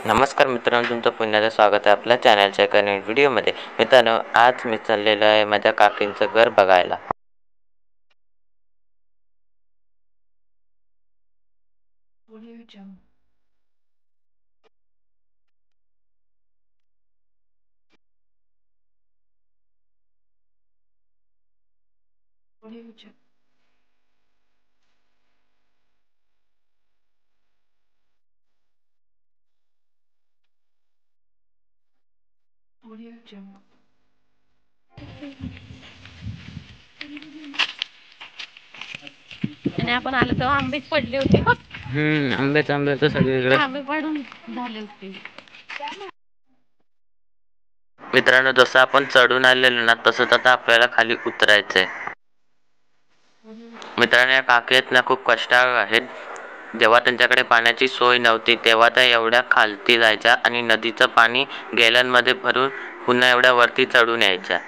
नमस्कार मित्रांनो, तुमचं पुन्हा स्वागत आहे आपल्या चॅनलच्या एका नवीन व्हिडिओमध्ये. मित्रांनो, आज मी चाललेलो आहे माझ्या काकींचं घर बघायला. आणि आपण आलो तेव्हा आंबेच पडले होते. आंबे तर सगळीकडे. आंबे पडून झाले होते. मित्रांनो, जसं आपण चढून आलेलो ना, तसंच आता आपल्याला खाली उतरायचंय. मित्रांनो, या काकी आहेत ना, खूप कष्टाळू आहेत. जेव्हा त्यांच्याकडे पाण्याची सोय नव्हती तेव्हा त्या एवढ्या खालती जायच्या आणि नदीचं पाणी गॅलनमध्ये भरून पुन्हा एवढ्या वरती चढून यायच्या.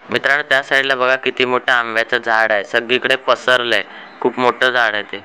मित्रांनो, त्या साईडला बघा किती मोठं आंब्याचं झाड आहे, सगळीकडे पसरलंय. खूप मोठं झाड आहे ते.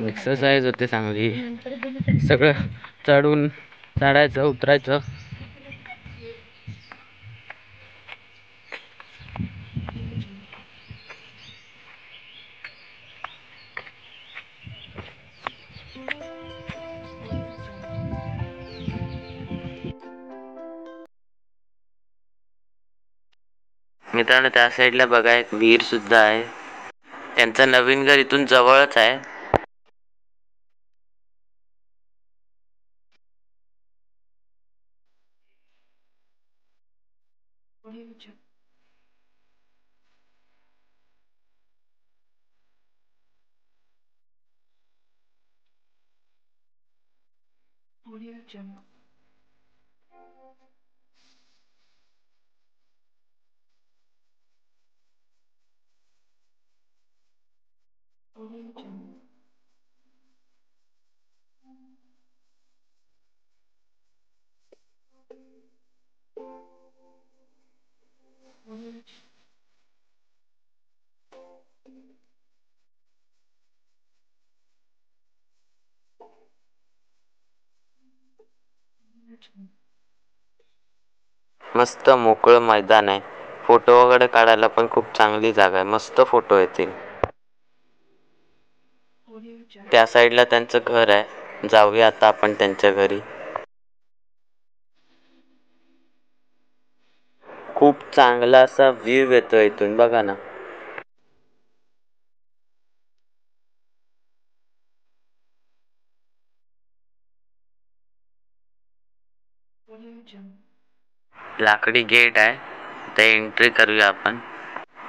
एक्सरसाइज होते चांगली. सगळं चढून चढायचं उतरायचं. मित्रांनो, त्या साईडला बघा एक विहीर सुद्धा आहे. त्यांचं नवीन घर इथून जवळच आहे. मस्त मोकळं मैदान आहे. फोटो वगैरे काढायला पण खूप चांगली जागा आहे. मस्त फोटो येतील. त्या साईडला त्यांचं घर आहे. जाऊया आता आपण त्यांच्या घरी. खूप चांगला असा व्ह्यू येतो इथून, बघा ना. लाकडी गेट आहे, ते एंट्री करूया आपण.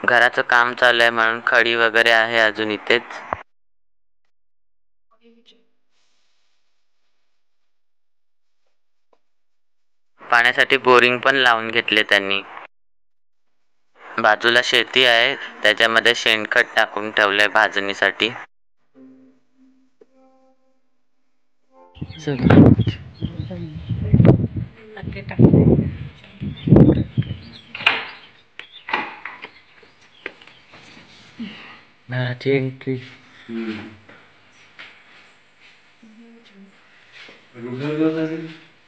घराचं काम चालू आहे म्हणून खडी वगैरे आहे अजून इथेच. पाण्यासाठी बोरिंग पण लावून घेतले त्यांनी. बाजूला शेती आहे, त्याच्यामध्ये शेणखत टाकून ठेवलंय भाजणीसाठी. एंट्री.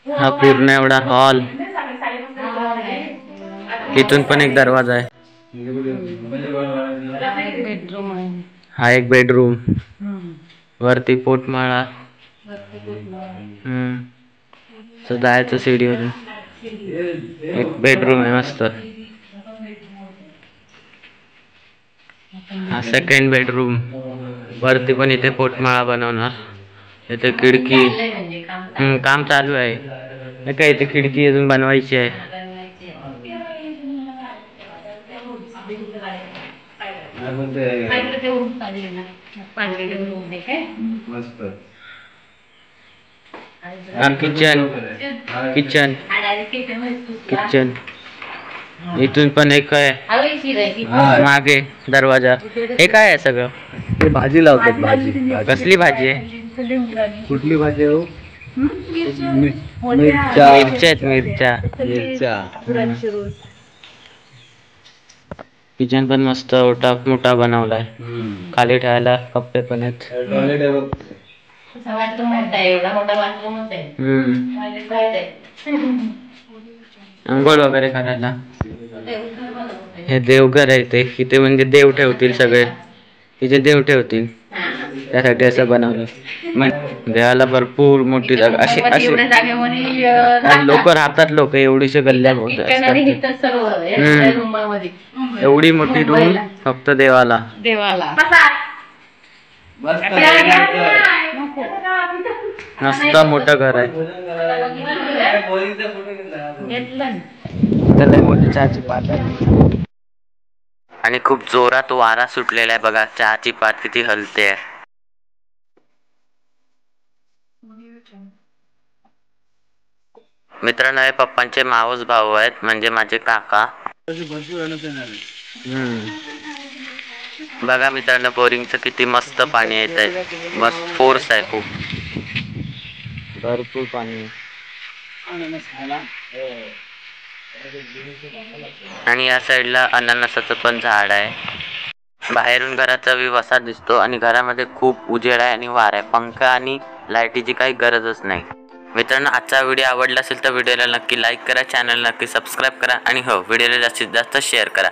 हा पूर्ण एवढा हॉल. इथून पण एक दरवाजा आहे. बेडरूम आहे. हा एक बेडरूम. वरती पोटमाळा. जायचं सीडीवरून. एक बेडरूम आहे मस्त. हा सेकंड बेडरूम. वरती पण इथे पोटमाळा बनवणार. इथे खिडकी. काम चालू आहे. नाही काय इथे खिडकी अजून बनवायची आहे. Kitchen kitchen kitchen. इथून पण एक आहे मागे दरवाजा. हे काय आहे सगळं? ते भाजी लावतात. भाजी कसली भाजी आहे? कुठली भाजी हो? मिरच्या आहेत. मिरच्या. किचन पण मस्त मोठा बनवलाय. खाली ठेवायला कप्पे पण आहेत. अंघोळ वगैरे करायला. हे देवघर आहे. इथे म्हणजे देव ठेवतील सगळे. इथे देव ठेवतील त्यासाठी असं बनवलं. मग देवाला भरपूर मोठी जागा. अशी लोक राहतात. लोक एवढीशे गल्ल्या एवढी मोठी रूम फक्त देवाला. मस्त मोठं घर आहे. चहाची पात आहे. आणि खूप जोरात वारा सुटलेला आहे बघा. चहाची पात किती हलते आहे. मित्रांनो हे पप्पांचे मावस भाऊ आहेत म्हणजे माझे काका. बघा मित्रांनो बोरिंगचं किती मस्त पाणी येत आहे. मस्त फोर्स आहे. खूप भरपूर पाणी. आणि या साईडला अननसाचं पण झाड आहे. बाहेरून घराचा व्ह्यू असा दिसतो आणि घरामध्ये खूप उजेड आहे आणि वारा आहे. पंखा आणि लाईटीची काही गरजच नाही. मित्रांनो आजचा व्हिडिओ आवडला असेल तर व्हिडिओला नक्की लाईक करा, चॅनल नक्की सबस्क्राईब करा आणि हो व्हिडिओला जास्तीत जास्त शेअर करा.